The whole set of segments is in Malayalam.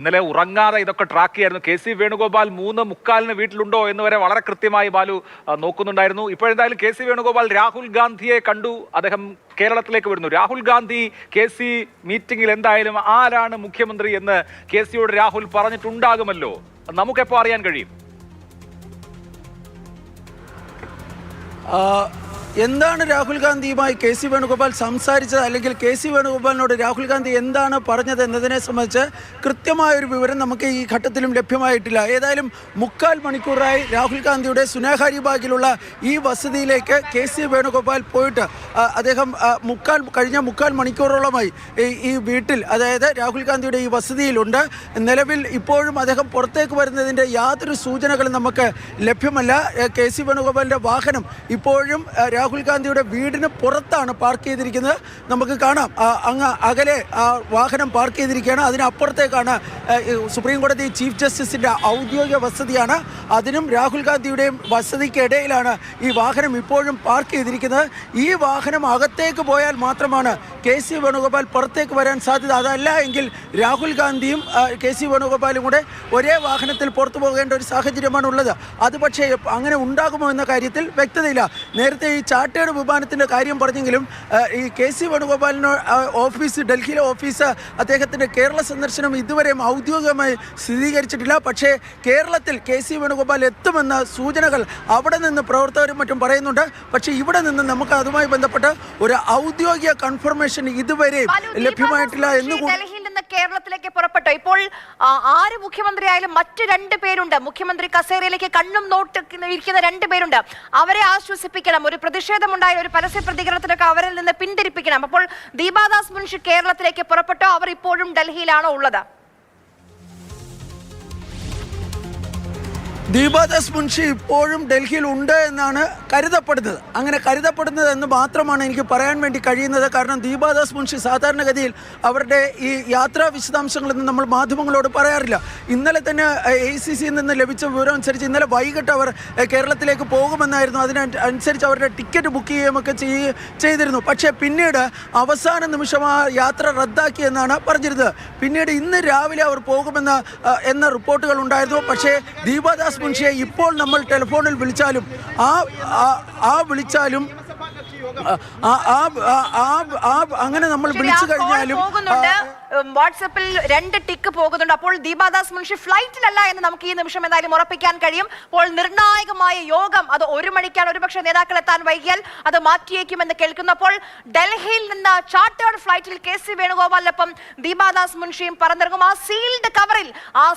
ഇന്നലെ ഉറങ്ങാതെ ഇതൊക്കെ ട്രാക്ക് ചെയ്യായിരുന്നു. കെ.സി. വേണുഗോപാൽ 3:45 വീട്ടിലുണ്ടോ എന്ന് വരെ വളരെ കൃത്യമായി ബാലു നോക്കുന്നുണ്ടായിരുന്നു. ഇപ്പോഴെന്തായാലും കെ.സി. വേണുഗോപാൽ രാഹുൽ ഗാന്ധിയെ കണ്ടു. അദ്ദേഹം കേരളത്തിലേക്ക് വരുന്നു. രാഹുൽ ഗാന്ധി കെ.സി. മീറ്റിംഗിൽ എന്തായാലും ആരാണ് മുഖ്യമന്ത്രി എന്ന് കെ.സിയോട് രാഹുൽ പറഞ്ഞിട്ടുണ്ടാകുമല്ലോ. നമുക്കെപ്പോ അറിയാൻ കഴിയും? എന്താണ് രാഹുൽ ഗാന്ധിയുമായി കെ.സി. വേണുഗോപാൽ സംസാരിച്ചത്, അല്ലെങ്കിൽ കെ.സി. വേണുഗോപാലിനോട് രാഹുൽ ഗാന്ധി എന്താണ് പറഞ്ഞത് എന്നതിനെ സംബന്ധിച്ച് കൃത്യമായൊരു വിവരം നമുക്ക് ഈ ഘട്ടത്തിലും ലഭ്യമായിട്ടില്ല. ഏതായാലും 3/4 മണിക്കൂറായി രാഹുൽ ഗാന്ധിയുടെ സുനാഹാരി ബാഗിലുള്ള ഈ വസതിയിലേക്ക് കെ.സി. വേണുഗോപാൽ പോയിട്ട് അദ്ദേഹം കഴിഞ്ഞ 3/4 മണിക്കൂറോളമായി ഈ വീട്ടിൽ, അതായത് രാഹുൽ ഗാന്ധിയുടെ ഈ വസതിയിലുണ്ട്. നിലവിൽ ഇപ്പോഴും അദ്ദേഹം പുറത്തേക്ക് വരുന്നതിൻ്റെ യാതൊരു സൂചനകളും നമുക്ക് ലഭ്യമല്ല. കെ.സി. വേണുഗോപാലിൻ്റെ വാഹനം ഇപ്പോഴും രാഹുൽ ഗാന്ധിയുടെ വീടിന് പുറത്താണ് പാർക്ക് ചെയ്തിരിക്കുന്നത്. നമുക്ക് കാണാം, അങ്ങ് അകലെ വാഹനം പാർക്ക് ചെയ്തിരിക്കുകയാണ്. അതിനപ്പുറത്തേക്കാണ് സുപ്രീം കോടതി ചീഫ് ജസ്റ്റിസിൻ്റെ ഔദ്യോഗിക വസതിയാണ്. അതിനും രാഹുൽ ഗാന്ധിയുടെയും വസതിക്കിടയിലാണ് ഈ വാഹനം ഇപ്പോഴും പാർക്ക് ചെയ്തിരിക്കുന്നത്. ഈ വാഹനം അകത്തേക്ക് പോയാൽ മാത്രമാണ് കെ.സി. വേണുഗോപാൽ പുറത്തേക്ക് വരാൻ സാധ്യത. അതല്ല എങ്കിൽ രാഹുൽ ഗാന്ധിയും കെ.സി. വേണുഗോപാലും കൂടെ ഒരേ വാഹനത്തിൽ പുറത്തു പോകേണ്ട ഒരു സാഹചര്യമാണ് ഉള്ളത്. അത് പക്ഷേ അങ്ങനെ ഉണ്ടാകുമോ എന്ന കാര്യത്തിൽ വ്യക്തതയില്ല. നേരത്തെ ഈ ചാർട്ടേഡ് വിമാനത്തിൻ്റെ കാര്യം പറഞ്ഞെങ്കിലും ഈ കെ.സി. വേണുഗോപാലിന് ഡൽഹിയിലെ ഓഫീസ് അദ്ദേഹത്തിൻ്റെ കേരള സന്ദർശനം ഇതുവരെയും ഔദ്യോഗികമായി സ്ഥിരീകരിച്ചിട്ടില്ല. പക്ഷേ കേരളത്തിൽ കെ.സി. വേണുഗോപാൽ എത്തുമെന്ന സൂചനകൾ അവിടെ നിന്ന് പ്രവർത്തകരും മറ്റും പറയുന്നുണ്ട്. പക്ഷേ ഇവിടെ നിന്ന് നമുക്ക് അതുമായി ബന്ധപ്പെട്ട് ഒരു ഔദ്യോഗിക കൺഫർമേഷൻ ഇതുവരെ ലഭ്യമായിട്ടില്ല എന്നുകൂടി. കേരളത്തിലേക്ക് പുറപ്പെട്ടു. ഇപ്പോൾ ആര് മുഖ്യമന്ത്രിയായാലും മറ്റു 2 പേരുണ്ട്. മുഖ്യമന്ത്രി കസേരയിലേക്ക് കണ്ണും നോട്ട് ഇരിക്കുന്ന 2 പേരുണ്ട്. അവരെ ആശ്വസിപ്പിക്കണം. ഒരു പ്രതിഷേധമുണ്ടായ ഒരു പരസ്യ പ്രതികരണത്തിലൊക്കെ അവരിൽ നിന്ന് പിന്തിരിപ്പിക്കണം. അപ്പോൾ ദീപാദാസ് മുൻഷി കേരളത്തിലേക്ക് പുറപ്പെട്ടോ? അവർ ഇപ്പോഴും ഡൽഹിയിലാണോ ഉള്ളത്? ദീപാദാസ് മുൻഷി ഇപ്പോഴും ഡൽഹിയിൽ ഉണ്ട് എന്നാണ് കരുതപ്പെടുന്നത്. അങ്ങനെ കരുതപ്പെടുന്നത് എന്ന് മാത്രമാണ് എനിക്ക് പറയാൻ വേണ്ടി കഴിയുന്നത്. കാരണം ദീപാദാസ് മുൻഷി സാധാരണഗതിയിൽ അവരുടെ ഈ യാത്രാ വിശദാംശങ്ങളൊന്നും നമ്മൾ മാധ്യമങ്ങളോട് പറയാറില്ല. ഇന്നലെ തന്നെ AICC നിന്ന് ലഭിച്ച വിവരം അനുസരിച്ച് ഇന്നലെ വൈകിട്ട് അവർ കേരളത്തിലേക്ക് പോകുമെന്നായിരുന്നു. അതിനനുസരിച്ച് അവരുടെ ടിക്കറ്റ് ബുക്ക് ചെയ്യുകയൊക്കെ ചെയ്തിരുന്നു. പക്ഷേ പിന്നീട് അവസാന നിമിഷം ആ യാത്ര റദ്ദാക്കിയെന്നാണ് പറഞ്ഞിരുന്നത്. പിന്നീട് ഇന്ന് രാവിലെ അവർ പോകുമെന്ന റിപ്പോർട്ടുകൾ ഉണ്ടായിരുന്നു. പക്ഷേ ദീപാദാസ് മുൻഷിയെ ഇപ്പോൾ നമ്മൾ ടെലിഫോണിൽ വിളിച്ചാലും അങ്ങനെ നമ്മൾ വിളിച്ചു കഴിഞ്ഞാലും വാട്സാപ്പിൽ 2 ടിക്ക് പോകുന്നുണ്ട്. അപ്പോൾ ദീപാദാസ് മുൻഷി ഫ്ലൈറ്റിലല്ല എന്ന് നമുക്ക് ഈ നിമിഷം എന്തായാലും ഉറപ്പിക്കാൻ കഴിയും. അപ്പോൾ നിർണായകമായ യോഗം അത് 1 മണിക്കാണ്. ഒരുപക്ഷെ നേതാക്കൾ എത്താൻ വൈകിയാൽ അത് മാറ്റിയേക്കുമെന്ന് കേൾക്കുന്നു. അപ്പോൾ ഡൽഹിയിൽ നിന്ന് ചാർട്ടേഡ് ഫ്ലൈറ്റിൽ കെ.സി. വേണുഗോപാലിനൊപ്പം ദീപാദാസ് മുൻഷിയും പറന്നിറങ്ങും. ആ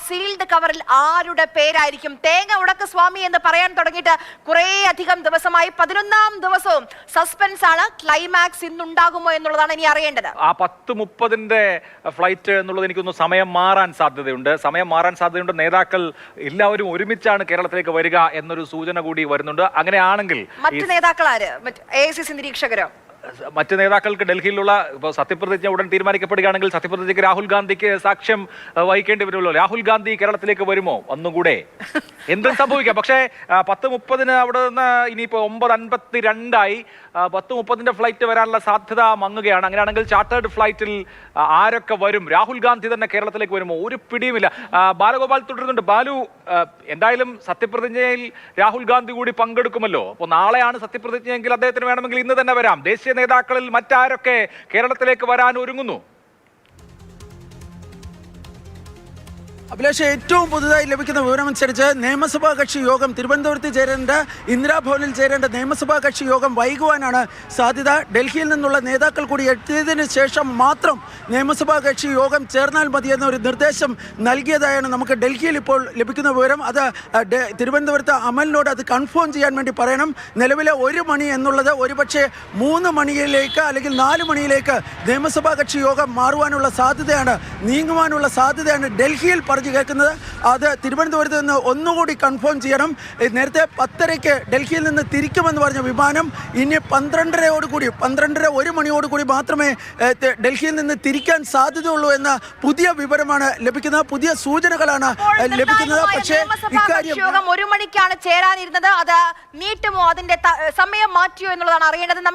സീൽഡ് കവറിൽ ആരുടെ പേരായിരിക്കും? തേങ്ങ ഉടക്ക് സ്വാമി എന്ന് പറയാൻ തുടങ്ങിയിട്ട് കുറേ അധികം ദിവസമായി. 11ാം ദിവസവും സസ്പെൻസ് ആണ്. ക്ലൈമാക്സ് ഇന്നുണ്ടാകുമോ എന്നുള്ളതാണ് ഇനി അറിയേണ്ടത്. ആ 10:30 ഫ്ലൈറ്റ് എന്നുള്ളത് എനിക്കൊന്ന് സമയം മാറാൻ സാധ്യതയുണ്ട്. നേതാക്കൾ എല്ലാവരും ഒരുമിച്ചാണ് കേരളത്തിലേക്ക് വരിക എന്നൊരു സൂചന കൂടി വരുന്നുണ്ട്. അങ്ങനെയാണെങ്കിൽ മറ്റു നേതാക്കൾ ആര്? AICC നിരീക്ഷകരോ? മറ്റ് നേതാക്കൾക്ക് ഡൽഹിയിലുള്ള സത്യപ്രതിജ്ഞ ഉടൻ തീരുമാനിക്കപ്പെടുകയാണെങ്കിൽ സത്യപ്രതിജ്ഞയ്ക്ക് രാഹുൽ ഗാന്ധിക്ക് സാക്ഷ്യം വഹിക്കേണ്ടി വരുമല്ലോ. രാഹുൽ ഗാന്ധി കേരളത്തിലേക്ക് വരുമോ? ഒന്നുകൂടെ എന്തും സംഭവിക്കാം. പക്ഷേ 10:30 അവിടെ നിന്ന് ഇനിയിപ്പോൾ 9:52 10:30 ഫ്ലൈറ്റ് വരാനുള്ള സാധ്യത മങ്ങുകയാണ്. അങ്ങനെയാണെങ്കിൽ ചാർട്ടേഡ് ഫ്ലൈറ്റിൽ ആരൊക്കെ വരും? രാഹുൽ ഗാന്ധി തന്നെ കേരളത്തിലേക്ക് വരുമോ? ഒരു പിടിയുമില്ല. ബാലഗോപാൽ തുടരുന്നുണ്ട്. ബാലു, എന്തായാലും സത്യപ്രതിജ്ഞയിൽ രാഹുൽ ഗാന്ധി കൂടി പങ്കെടുക്കുമല്ലോ. അപ്പോൾ നാളെയാണ് സത്യപ്രതിജ്ഞയെങ്കിൽ അദ്ദേഹത്തിന് വേണമെങ്കിൽ ഇന്ന് തന്നെ വരാം. ദേശീയ നേതാക്കളിൽ മറ്റാരൊക്കെ കേരളത്തിലേക്ക് വരാൻ ഒരുങ്ങുന്നു? അഭിലാഷ്, ഏറ്റവും പുതുതായി ലഭിക്കുന്ന വിവരമനുസരിച്ച് നിയമസഭാ കക്ഷി യോഗം തിരുവനന്തപുരത്ത് ഇന്ദിരാഭവനിൽ ചേരേണ്ട നിയമസഭാ കക്ഷി യോഗം വൈകുവാനാണ് സാധ്യത. ഡൽഹിയിൽ നിന്നുള്ള നേതാക്കൾ കൂടി എത്തിയതിന് ശേഷം മാത്രം നിയമസഭാ കക്ഷി യോഗം ചേർന്നാൽ മതിയെന്ന ഒരു നിർദ്ദേശം നൽകിയതായാണ് നമുക്ക് ഡൽഹിയിൽ ഇപ്പോൾ ലഭിക്കുന്ന വിവരം. അത് തിരുവനന്തപുരത്ത് അമലിനോട് അത് കൺഫേം ചെയ്യാൻ വേണ്ടി പറയണം. നിലവിലെ 1 മണി എന്നുള്ളത് ഒരുപക്ഷെ 3 മണിയിലേക്ക് അല്ലെങ്കിൽ 4 മണിയിലേക്ക് നിയമസഭാ കക്ഷി യോഗം മാറുവാനുള്ള സാധ്യതയാണ്, നീങ്ങുവാനുള്ള സാധ്യതയാണ് ഡൽഹിയിൽ കേൾക്കുന്നത്. അത് തിരുവനന്തപുരത്ത് നിന്ന് ഒന്നുകൂടി കൺഫേം ചെയ്യണം. നേരത്തെ 10:30 ഡൽഹിയിൽ നിന്ന് തിരിക്കുമെന്ന് പറഞ്ഞ വിമാനം ഇനി 12:30 1 മണിയോടുകൂടി മാത്രമേ ഡൽഹിയിൽ നിന്ന് തിരിക്കാൻ സാധ്യതയുള്ളൂ എന്ന പുതിയ വിവരമാണ് ലഭിക്കുന്നത്. പുതിയ സൂചനകളാണ് ലഭിക്കുന്നത്. പക്ഷേ ഇക്കാര്യം 1 മണിക്കാണ് ചേരാനിരുന്നത്. അത് നീട്ടുമോ, അതിന്റെ സമയം മാറ്റിയോ എന്നുള്ളതാണ് അറിയേണ്ടത്.